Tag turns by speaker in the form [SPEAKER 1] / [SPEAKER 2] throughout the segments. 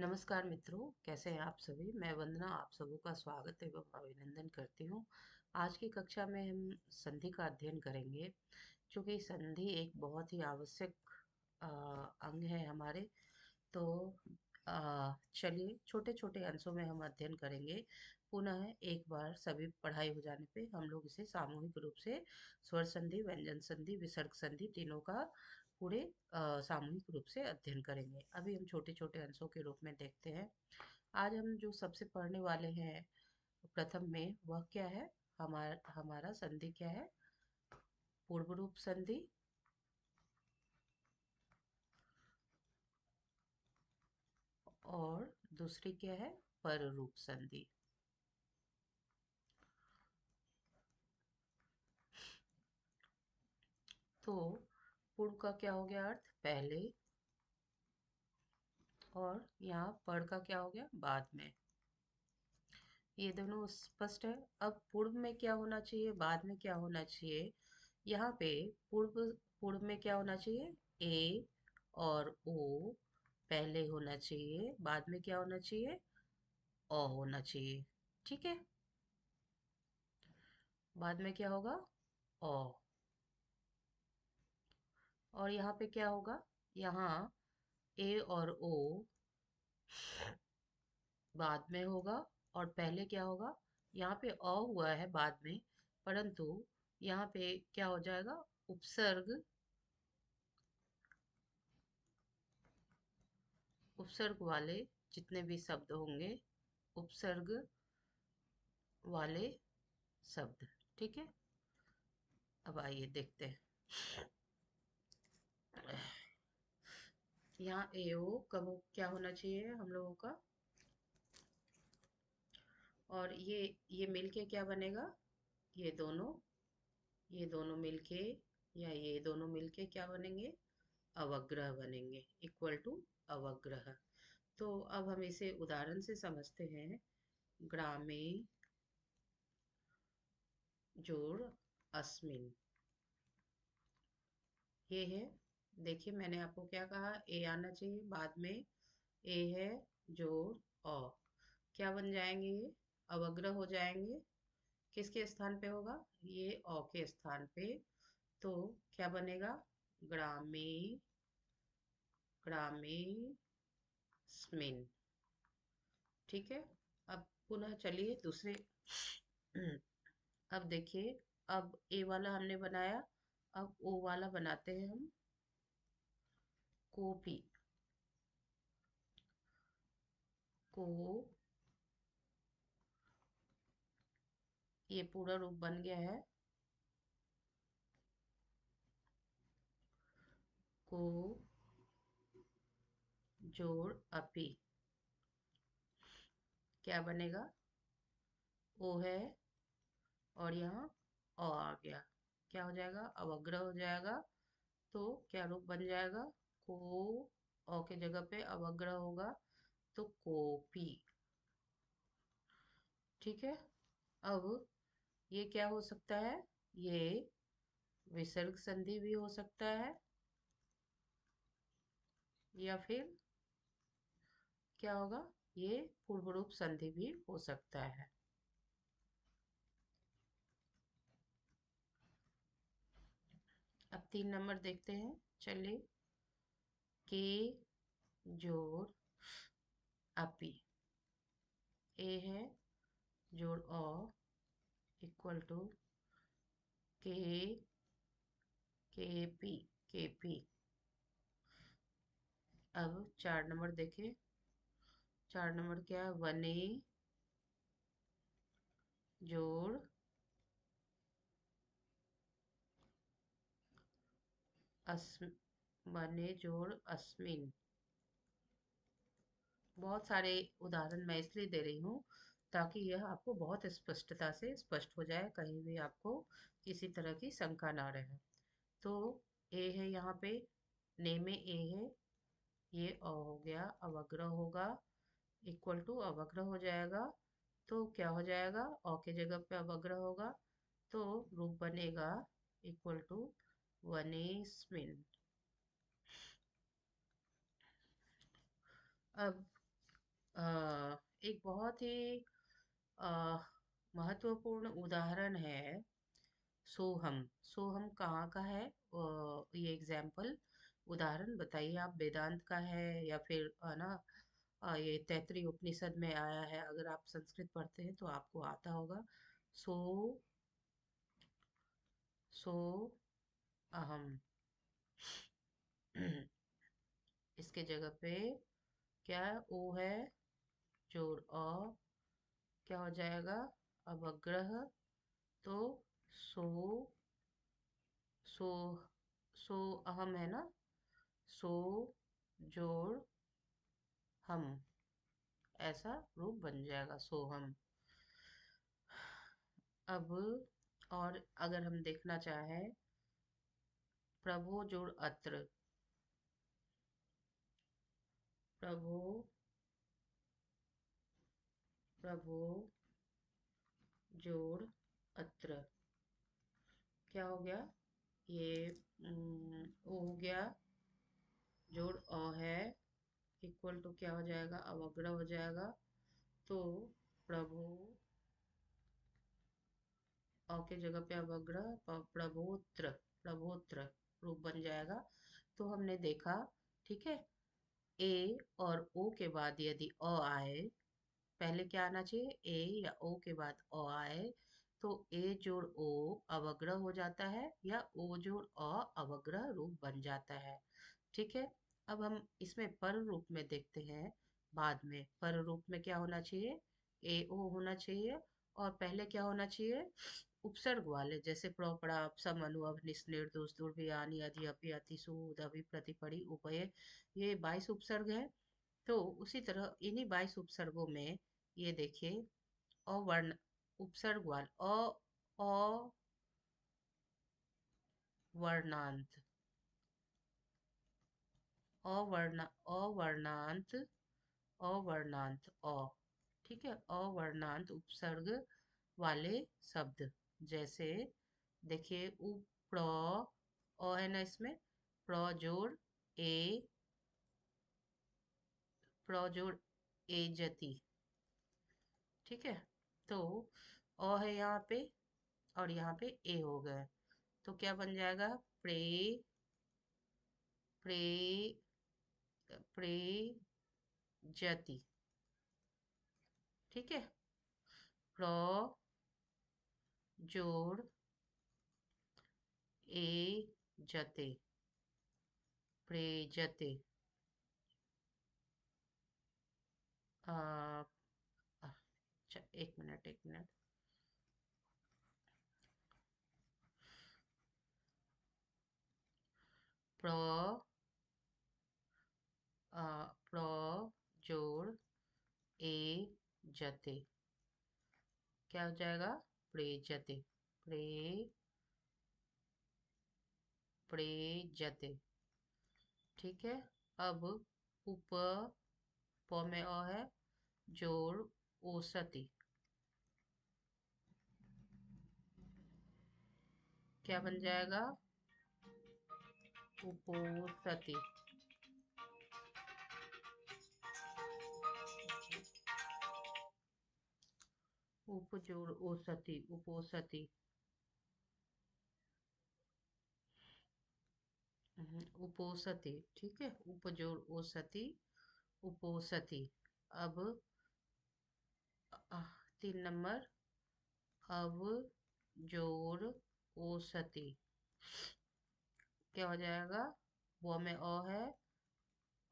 [SPEAKER 1] नमस्कार मित्रों, कैसे हैं आप सभी। मैं वंदना आप सबों का स्वागत एवं अभिनंदन करती हूँ। आज की कक्षा में हम संधि का अध्ययन करेंगे। क्योंकि संधि एक बहुत ही आवश्यक अंग है हमारे। तो चलिए छोटे छोटे अंशों में हम अध्ययन करेंगे। पुनः एक बार सभी पढ़ाई हो जाने पे हम लोग इसे सामूहिक रूप से स्वर संधि, व्यंजन संधि, विसर्ग संधि तीनों का पूरे सामूहिक रूप से अध्ययन करेंगे। अभी हम छोटे छोटे अंशों के रूप में देखते हैं। आज हम जो सबसे पढ़ने वाले हैं प्रथम में, वह क्या है। हमारा हमारा संधि क्या है? पूर्व रूप संधि और दूसरी क्या है? पर रूप संधि। तो पूर्व का क्या हो गया अर्थ? पहले। और यहाँ पर का क्या हो गया? बाद में। ये दोनों स्पष्ट है। अब पूर्व में क्या होना चाहिए, बाद में क्या होना चाहिए? यहाँ पे पूर्व पूर्व में क्या होना चाहिए? ए और ओ पहले होना चाहिए। बाद में क्या होना चाहिए? ओ होना चाहिए। ठीक है। बाद में क्या होगा? ओ। और यहाँ पे क्या होगा? यहाँ ए और ओ बाद में होगा। और पहले क्या होगा? यहाँ पे अ हुआ है बाद में, परंतु यहाँ पे क्या हो जाएगा? उपसर्ग। उपसर्ग वाले जितने भी शब्द होंगे, उपसर्ग वाले शब्द। ठीक है। अब आइए देखते हैं। यहाँ ए ओ कब क्या होना चाहिए हम लोगों का? और ये मिलके क्या बनेगा? ये दोनों ये दोनों मिलके या ये दोनों मिलके क्या बनेंगे? अवग्रह बनेंगे। इक्वल टू अवग्रह। तो अब हम इसे उदाहरण से समझते हैं। ग्रामे जोड़ अस्मिन। ये है। देखिए मैंने आपको क्या कहा? ए आना चाहिए बाद में। ए है जोड़ अ। क्या बन जाएंगे ये? अवग्रह हो जाएंगे। किसके स्थान पे होगा? ये अ के स्थान पे। तो क्या बनेगा? ग्रामे ग्रामे स्मिन। ठीक है। अब पुनः चलिए दूसरे। अब देखिए। अब ए वाला हमने बनाया। अब ओ वाला बनाते हैं हम। कॉपी को। ये पूरा रूप बन गया है। को जोड़ अपी। क्या बनेगा? ओ है और यहाँ अ आ गया। क्या हो जाएगा? अवग्रह हो जाएगा। तो क्या रूप बन जाएगा? को। अ के जगह पे अवग्रह होगा। तो कॉपी। ठीक है। अब ये क्या हो सकता है? ये विसर्ग संधि भी हो सकता है, या फिर क्या होगा? ये पूर्व रूप संधि भी हो सकता है। अब 3 नंबर देखते हैं। चलिए। के जोड़ अपी। ए है जोड़ अ इक्वल टू के के पी के पी। अब 4 नंबर देखें। 4 नंबर क्या है? वने जोड़ अस्म वने जोड़ अस्मिन। बहुत सारे उदाहरण मैं इसलिए दे रही हूँ ताकि यह आपको बहुत स्पष्टता से स्पष्ट हो जाए, कहीं भी आपको किसी तरह की शंका ना रहे। तो ए है यहाँ पे। ने में ए है। ये अ हो गया, अवग्रह होगा। इक्वल टू अवग्रह हो जाएगा। तो क्या हो जाएगा? अ के जगह पे अवग्रह होगा। तो रूप बनेगा इक्वल टू वनेस्मिन। अब एक बहुत ही अ, महत्वपूर्ण उदाहरण है सोहम। सोहम कहाँ का है? ये एग्जाम्पल उदाहरण बताइए आप, वेदांत का है या फिर है ना, ये तैत्तिरीय उपनिषद में आया है। अगर आप संस्कृत पढ़ते हैं तो आपको आता होगा। सो सो अहम। इसके जगह पे क्या है? ओ है, जोड़ अ, क्या हो जाएगा? अवग्रह। तो सो सो सो अहम है ना, सो जोड़ हम, ऐसा रूप बन जाएगा सोहम। अब और अगर हम देखना चाहें, प्रभो जोड़ अत्र, प्रभो प्रभो जोड़ अत्र, क्या हो गया? ये ओ हो गया, जोड़ अ है, इक्वल टू क्या हो जाएगा? अवग्रह हो जाएगा। तो प्रभु, अ के जगह पे अवग्रह, प्रभोत्र, प्रभोत्र रूप बन जाएगा। तो हमने देखा, ठीक है, ए और ओ के बाद यदि अ आए, पहले क्या आना चाहिए? ए या ओ के बाद अ आए, तो ए जोड़ ओ अवग्रह हो जाता है, या ओ जोड़ अ अवग्रह रूप बन जाता है। ठीक है। अब हम इसमें पर रूप में देखते हैं। बाद में पर रूप में क्या होना चाहिए? ए ओ होना चाहिए। और पहले क्या होना चाहिए? उपसर्ग वाले, जैसे प्रोपड़ा, सम, अनुभव, निस, निर्दोष, दुर्व्यानी, अधि, अपि, अति, सूद, अभि, प्रतिपड़ी, उपय, ये 22 उपसर्ग है। तो उसी तरह इन्हीं 22 उपसर्गों में ये देखिए, अवर्ण उपसर्ग वाले अवर्णांत, अवर्णांत, अवर्णांत अ, ठीक है, अवर्णांत उपसर्ग वाले शब्द, जैसे देखिए प्र, अ है ना इसमें, प्र जोड़ ए, प्र जोड़ ए जति, ठीक है। तो अ है यहाँ पे, और यहाँ पे ए हो गए, तो क्या बन जाएगा? प्रे, प्रे, प्रे जति, ठीक है। प्र जोड़ ए जते, प्रेजते। आ, अच्छा, एक मिनट, एक मिनट। प्र, प्र जोड़ ए जते, क्या हो जाएगा? प्रेजते, प्रे, प्रेजते, ठीक है। अब उप, प में अ है, जोड़ ओसति, क्या बन जाएगा? उपोसति, उप जोड़ ओसति, उपोसति। उपोसति, ठीक है, उप जोड़ ओसति, उपोसति। अब 3 नंबर, अब जोड़ ओसति, क्या हो जाएगा? वो में अ है,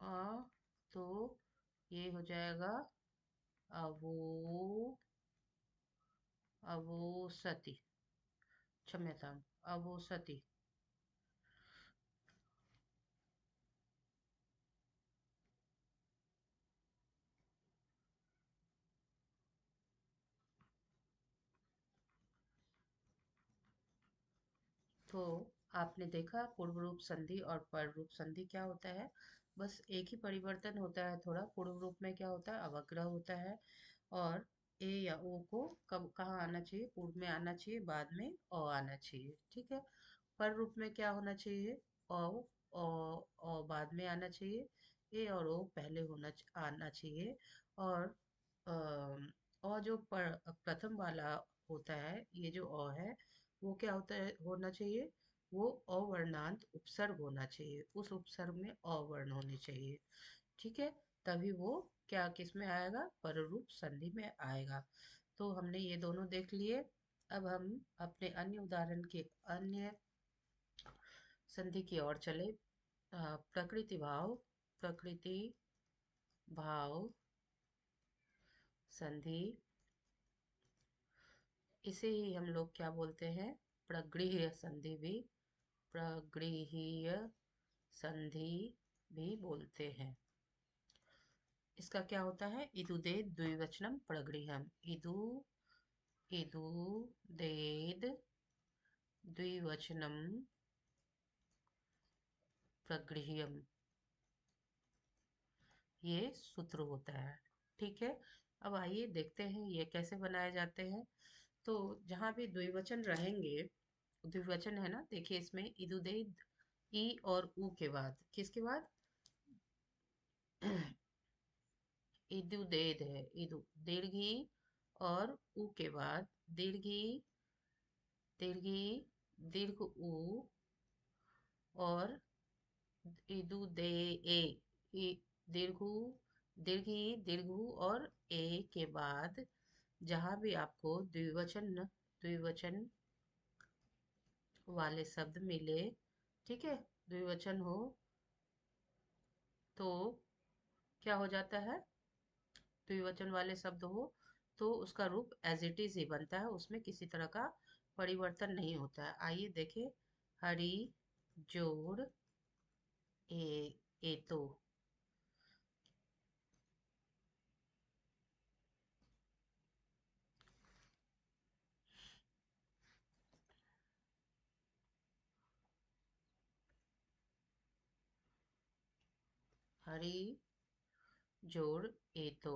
[SPEAKER 1] अ, तो ये हो जाएगा अवो, अवोसति, क्षम्यताम, अवोसति। तो आपने देखा पूर्व रूप संधि और पर रूप संधि क्या होता है? बस एक ही परिवर्तन होता है थोड़ा। पूर्व रूप में क्या होता है? अवग्रह होता है, और ए या ओ को कब कहाँ आना चाहिए? पूर्व में आना चाहिए, बाद में अ आना चाहिए, ठीक है। पर रूप में क्या होना चाहिए? अ, बाद में आना चाहिए, ए और ओ पहले आना चाहिए। और और जो प्रथम वाला होता है, ये जो अ है, वो क्या होता है, होना चाहिए, वो अवर्णांत उपसर्ग होना चाहिए, उस उपसर्ग में अवर्ण होने चाहिए। ठीक है, तभी वो क्या किस में आएगा, पररूप संधि में आएगा। तो हमने ये दोनों देख लिए। अब हम अपने अन्य उदाहरण के अन्य संधि की ओर चले। प्रकृति भाव, प्रकृति भाव संधि, इसे ही हम लोग क्या बोलते हैं, प्रगृह्य संधि भी, प्रगृह्य संधि भी बोलते हैं। इसका क्या होता है, इदुदे द्विवचनम प्रगृह्यम, इदु इदुदेद द्विवचनम प्रगृह्यम, ये सूत्र होता है। ठीक है, अब आइए देखते हैं ये कैसे बनाए जाते हैं। तो जहां भी द्विवचन रहेंगे, द्विवचन है ना, देखिए इसमें इदुदे, ई और ऊ के बाद, किसके बाद, इदुदेद है, इदु दीर्घी, और ऊ के बाद दीर्घी, दीर्घी, दीर्घ ऊ, और इदु दे ए, दीर्घु, दीर्घी, दीर्घु और ए के बाद जहां भी आपको द्विवचन वाले शब्द मिले, ठीक है, द्विवचन हो, तो क्या हो जाता है, द्विवचन वाले शब्द हो तो उसका रूप एज इट इज ही बनता है, उसमें किसी तरह का परिवर्तन नहीं होता है। आइए देखें, हरी जोड़ ए, ए तो, हरी जोड़ ए तो,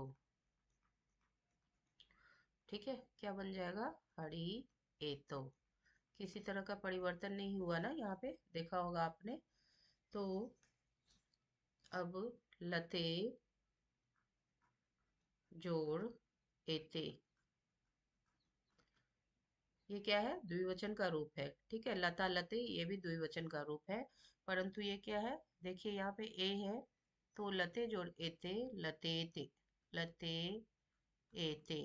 [SPEAKER 1] ठीक है, क्या बन जाएगा, हरी ए तो, किसी तरह का परिवर्तन नहीं हुआ ना, यहाँ पे देखा होगा आपने। तो अब लते जोड़ एते, ये क्या है, द्विवचन का रूप है। ठीक है, लता लते ये भी द्विवचन का रूप है, परंतु ये क्या है, देखिए यहाँ पे ए है, तो लते जोड़ एते, लतेते, लते एते,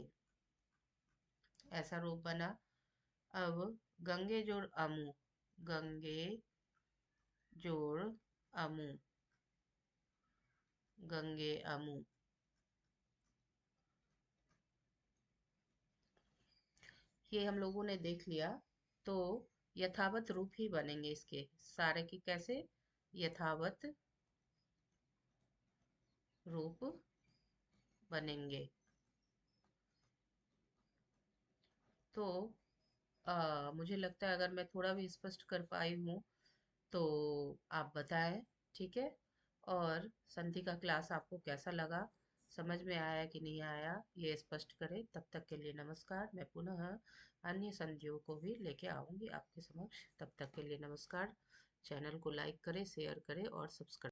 [SPEAKER 1] ऐसा रूप बना। अब गंगे जोड़ अमू, गंगे जोड़ अमू, गंगे अमू, ये हम लोगों ने देख लिया। तो यथावत रूप ही बनेंगे इसके सारे के, कैसे, यथावत रूप बनेंगे। तो मुझे लगता है अगर मैं थोड़ा भी स्पष्ट कर पाई हूँ तो आप बताएं। ठीक है, और संधि का क्लास आपको कैसा लगा, समझ में आया कि नहीं आया, ये स्पष्ट करें। तब तक के लिए नमस्कार, मैं पुनः अन्य संधियों को भी लेके आऊंगी आपके समक्ष। तब तक के लिए नमस्कार। चैनल को लाइक करें, शेयर करें और सब्सक्राइब